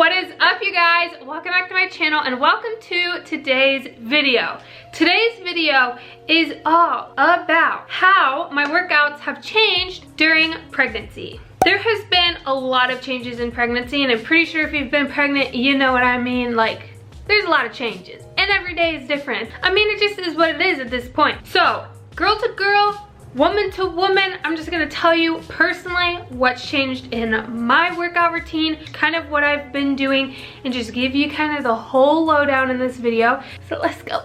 What is up, you guys? Welcome back to my channel and welcome to today's video. Today's video is all about how my workouts have changed during pregnancy. There has been a lot of changes in pregnancy, and I'm pretty sure if you've been pregnant, you know what I mean. Like, there's a lot of changes and every day is different. I mean, it just is what it is at this point. So, girl to girl, woman to woman, I'm just gonna tell you personally what's changed in my workout routine, kind of what I've been doing, and just give you kind of the whole lowdown in this video. So let's go.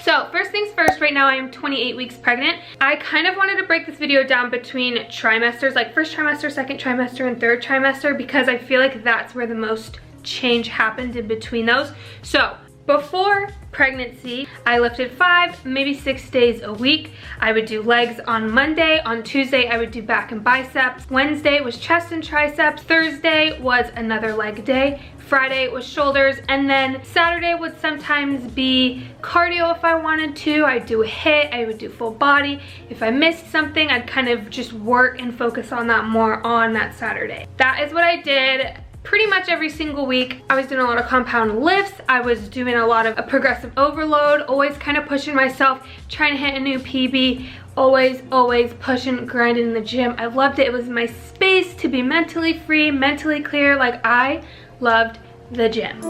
So first things first, right now I am 28 weeks pregnant. I kind of wanted to break this video down between trimesters, like first trimester, second trimester, and third trimester, because I feel like that's where the most change happened in between those. So before pregnancy, I lifted 5, maybe 6 days a week. I would do legs on Monday. On Tuesday, I would do back and biceps. Wednesday was chest and triceps. Thursday was another leg day. Friday was shoulders, and then Saturday would sometimes be cardio if I wanted to. I'd do a HIIT, I would do full body. If I missed something, I'd kind of just work and focus on that more on that Saturday. That is what I did pretty much every single week. I was doing a lot of compound lifts. I was doing a lot of a progressive overload, always kind of pushing myself, trying to hit a new PB, always pushing, grinding in the gym. I loved it. It was my space to be mentally free, mentally clear. Like, I loved the gym.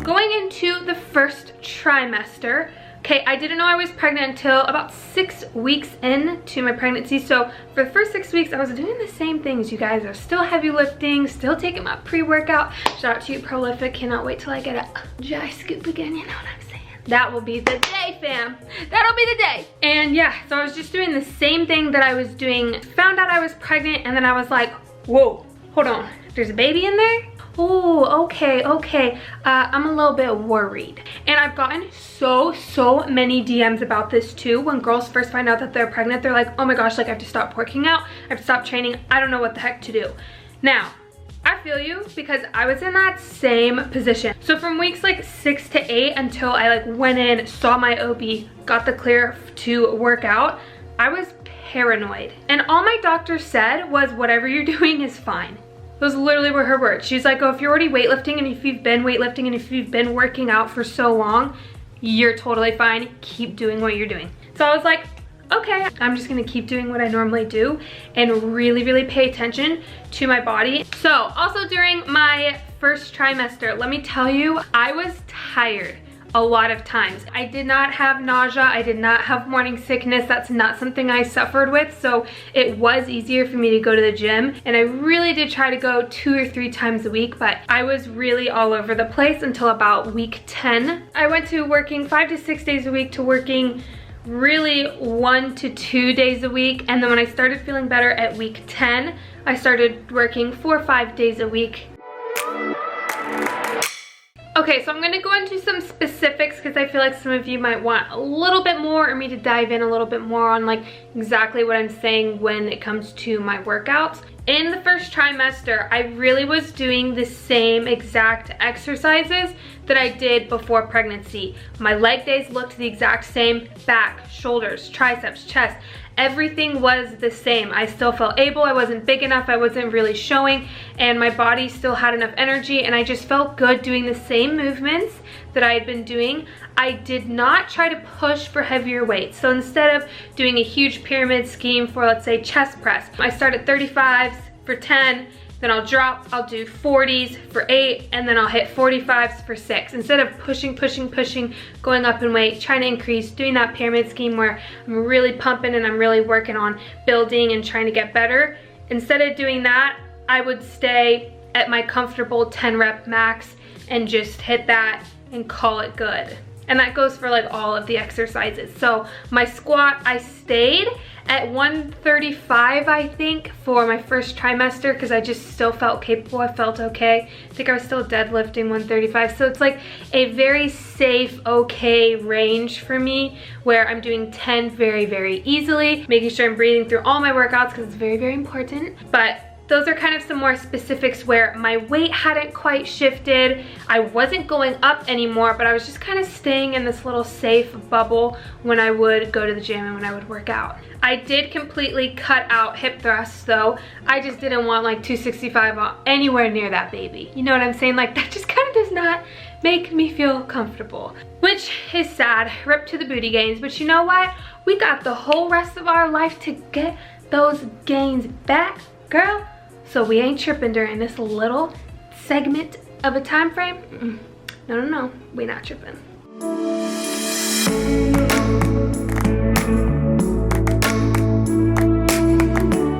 Going into the first trimester, okay, I didn't know I was pregnant until about 6 weeks into my pregnancy. So for the first 6 weeks, I was doing the same things, you guys. I was still heavy lifting, still taking my pre-workout. Shout out to you, Prolific. Cannot wait till I get a dry scoop again, you know what I'm saying? That will be the day, fam. That'll be the day. And yeah, so I was just doing the same thing that I was doing. Found out I was pregnant, and then I was like, whoa, hold on. There's a baby in there? Oh, okay. I'm a little bit worried. And I've gotten so many DMs about this too. When girls first find out that they're pregnant, they're like, oh my gosh, like I have to stop working out. I have to stop training. I don't know what the heck to do. Now, I feel you, because I was in that same position. So from weeks like 6 to 8 until I like went in, saw my OB, got the clear to work out, I was paranoid. And all my doctor said was, whatever you're doing is fine. Those literally were her words. She's like, oh, if you're already weightlifting, and if you've been weightlifting, and if you've been working out for so long, you're totally fine. Keep doing what you're doing. So I was like, okay, I'm just gonna keep doing what I normally do and really pay attention to my body. So also during my first trimester, let me tell you, I was tired a lot of times. I did not have nausea. I did not have morning sickness. That's not something I suffered with. So it was easier for me to go to the gym. And I really did try to go 2 or 3 times a week, but I was really all over the place until about week 10. I went to working 5 to 6 days a week to working really 1 to 2 days a week. And then when I started feeling better at week 10, I started working 4 or 5 days a week. Okay, so I'm gonna go into some specifics because I feel like some of you might want a little bit more, or me to dive in a little bit more on like exactly what I'm saying when it comes to my workouts. In the first trimester, I really was doing the same exact exercises that I did before pregnancy. My leg days looked the exact same, back, shoulders, triceps, chest. Everything was the same. I still felt able. I wasn't big enough. I wasn't really showing, and my body still had enough energy, and I just felt good doing the same movements that I had been doing. I did not try to push for heavier weights. So instead of doing a huge pyramid scheme for, let's say, chest press, I start at 35s for 10, then I'll drop, I'll do 40s for 8, and then I'll hit 45s for 6. Instead of pushing, going up in weight, trying to increase, doing that pyramid scheme where I'm really pumping and I'm really working on building and trying to get better. Instead of doing that, I would stay at my comfortable 10 rep max and just hit that and call it good. And that goes for like all of the exercises. So my squat, I stayed at 135, I think, for my first trimester, because I just still felt capable. I felt okay. I think I was still deadlifting 135. So it's like a very safe, okay range for me, where I'm doing 10 very, very easily, making sure I'm breathing through all my workouts, because it's very, very important. But those are kind of some more specifics where my weight hadn't quite shifted. I wasn't going up anymore, but I was just kind of staying in this little safe bubble when I would go to the gym and when I would work out. I did completely cut out hip thrusts though. I just didn't want like 265 anywhere near that baby. You know what I'm saying? Like that just kind of does not make me feel comfortable, which is sad. Rip to the booty gains, but you know what? We got the whole rest of our life to get those gains back, girl. So we ain't tripping during this little segment of a time frame. No, we not tripping.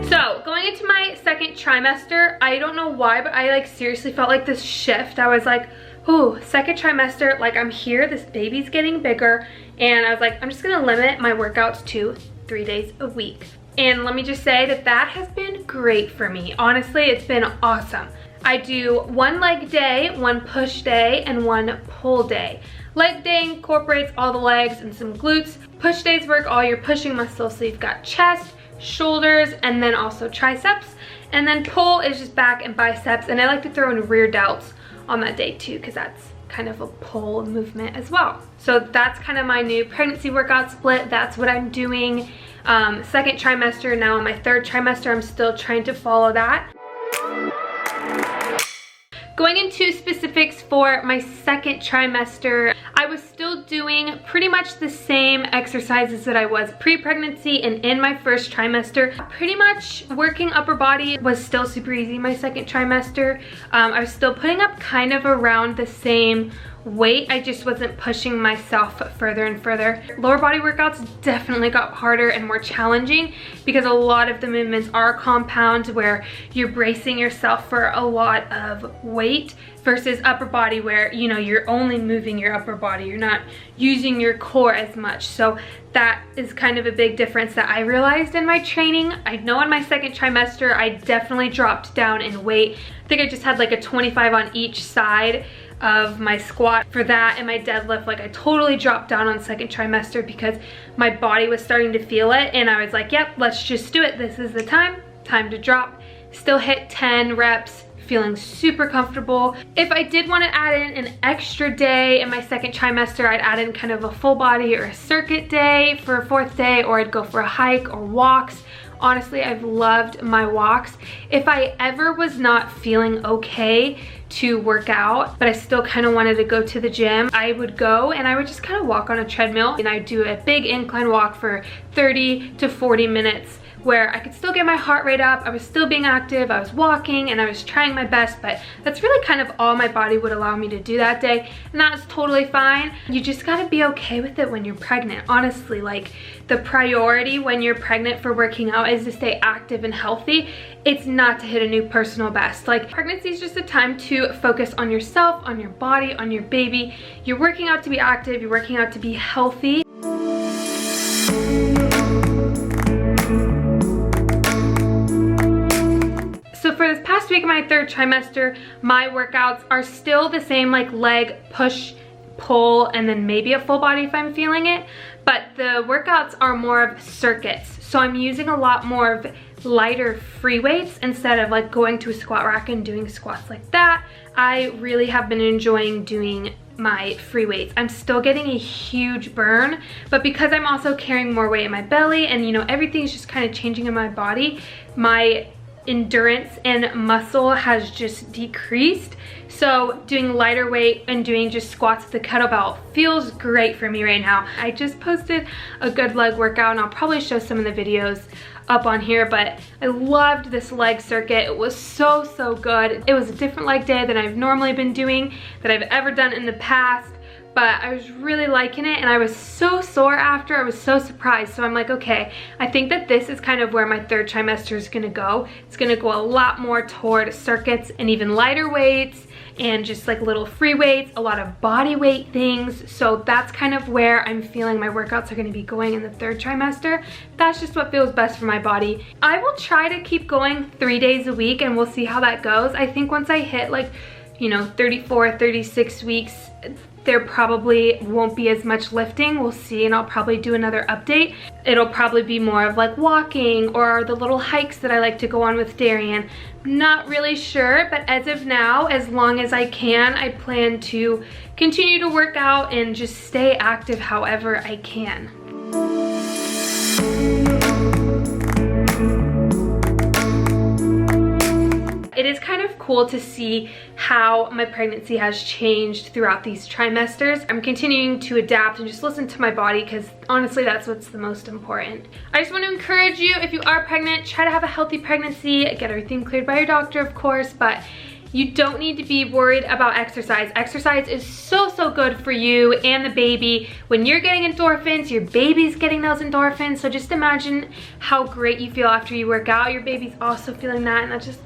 So going into my second trimester, I don't know why, but I like seriously felt like this shift. I was like, ooh, second trimester, like I'm here, this baby's getting bigger, and I was like, I'm just gonna limit my workouts to 3 days a week. And let me just say that that has been great for me. Honestly, it's been awesome. I do 1 leg day, 1 push day, and 1 pull day. Leg day incorporates all the legs and some glutes. Push days work all your pushing muscles, so you've got chest, shoulders, and then also triceps. And then pull is just back and biceps, and I like to throw in rear delts on that day too, because that's kind of a pull movement as well. So that's kind of my new pregnancy workout split. That's what I'm doing. Second trimester, now in my third trimester, I'm still trying to follow that. Going into specifics for my second trimester, I was still doing pretty much the same exercises that I was pre-pregnancy and in my first trimester. Pretty much working upper body was still super easy my second trimester. I was still putting up kind of around the same weight. I just wasn't pushing myself further and further. Lower body workouts definitely got harder and more challenging because a lot of the movements are compound where you're bracing yourself for a lot of weight versus upper body where, you know, you're only moving your upper body. You're not using your core as much. So that is kind of a big difference that I realized in my training. I know in my second trimester, I definitely dropped down in weight. I think I just had like a 25 on each side of my squat for that, and my deadlift, like I totally dropped down on second trimester because my body was starting to feel it, and I was like, yep, let's just do it. This is the time to drop. Still hit 10 reps, feeling super comfortable. If I did want to add in an extra day in my second trimester, I'd add in kind of a full body or a circuit day for a 4th day, or I'd go for a hike or walks. Honestly, I've loved my walks. If I ever was not feeling okay to work out, but I still kind of wanted to go to the gym, I would go and I would just kind of walk on a treadmill, and I'd do a big incline walk for 30 to 40 minutes where I could still get my heart rate up. I was still being active, I was walking, and I was trying my best, but that's really kind of all my body would allow me to do that day, and that's totally fine. You just gotta be okay with it when you're pregnant. Honestly, like the priority when you're pregnant for working out is to stay active and healthy. It's not to hit a new personal best. Like pregnancy is just a time to focus on yourself, on your body, on your baby. You're working out to be active, you're working out to be healthy. So for this past week of my third trimester, my workouts are still the same, like leg, push, pull, and then maybe a full body if I'm feeling it. But the workouts are more of circuits. So I'm using a lot more of lighter free weights instead of like going to a squat rack and doing squats like that. I really have been enjoying doing my free weights. I'm still getting a huge burn, but because I'm also carrying more weight in my belly and, you know, everything's just kind of changing in my body, my endurance and muscle has just decreased. So doing lighter weight and doing just squats with the kettlebell feels great for me right now. I just posted a good leg workout, and I'll probably show some of the videos up on here, but I loved this leg circuit. It was so good. It was a different leg day than I've normally been doing, that I've ever done in the past, but I was really liking it, and I was so sore after. I was so surprised. So I'm like, okay, I think that this is kind of where my third trimester is gonna go. It's gonna go a lot more toward circuits and even lighter weights and just like little free weights, a lot of body weight things. So that's kind of where I'm feeling my workouts are gonna be going in the third trimester. That's just what feels best for my body. I will try to keep going 3 days a week, and we'll see how that goes. I think once I hit like you know, 34, 36 weeks, there probably won't be as much lifting. We'll see, and I'll probably do another update. It'll probably be more of like walking or the little hikes that I like to go on with Darian. Not really sure, but as of now, as long as I can, I plan to continue to work out and just stay active however I can. It is kind of cool to see how my pregnancy has changed throughout these trimesters. I'm continuing to adapt and just listen to my body, because honestly, that's what's the most important. I just want to encourage you, if you are pregnant, try to have a healthy pregnancy, get everything cleared by your doctor, of course, but you don't need to be worried about exercise. Exercise is so good for you and the baby. When you're getting endorphins, your baby's getting those endorphins. So just imagine how great you feel after you work out. Your baby's also feeling that, and that just,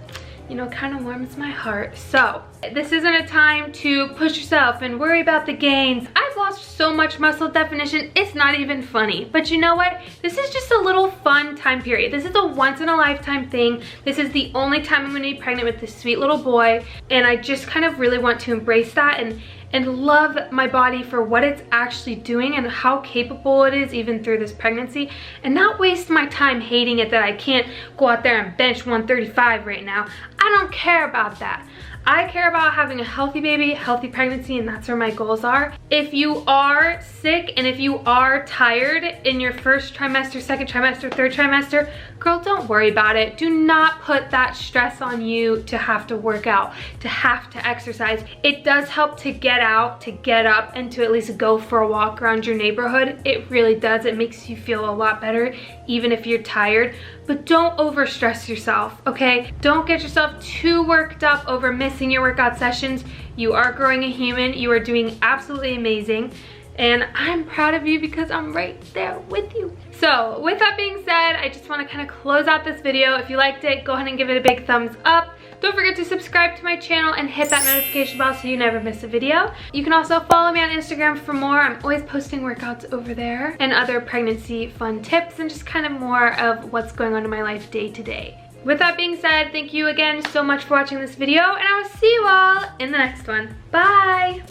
you know, kind of warms my heart. So this isn't a time to push yourself and worry about the gains. I've lost so much muscle definition, it's not even funny. But you know what? This is just a little fun time period. This is a once in a lifetime thing. This is the only time I'm gonna be pregnant with this sweet little boy. And I just kind of really want to embrace that and love my body for what it's actually doing and how capable it is even through this pregnancy, and not waste my time hating it that I can't go out there and bench 135 right now. I don't care about that. I care about having a healthy baby, healthy pregnancy, and that's where my goals are. If you are sick and if you are tired in your first trimester, second trimester, third trimester, girl, don't worry about it. Do not put that stress on you to have to work out, to have to exercise. It does help to get out, to get up, and to at least go for a walk around your neighborhood. It really does. It makes you feel a lot better, even if you're tired. But don't overstress yourself, okay? Don't get yourself too worked up over missing your workout sessions. You are growing a human. You are doing absolutely amazing. And I'm proud of you because I'm right there with you. So with that being said, I just want to kind of close out this video. If you liked it, go ahead and give it a big thumbs up. Don't forget to subscribe to my channel and hit that notification bell so you never miss a video. You can also follow me on Instagram for more. I'm always posting workouts over there and other pregnancy fun tips and just kind of more of what's going on in my life day to day. With that being said, thank you again so much for watching this video, and I will see you all in the next one. Bye!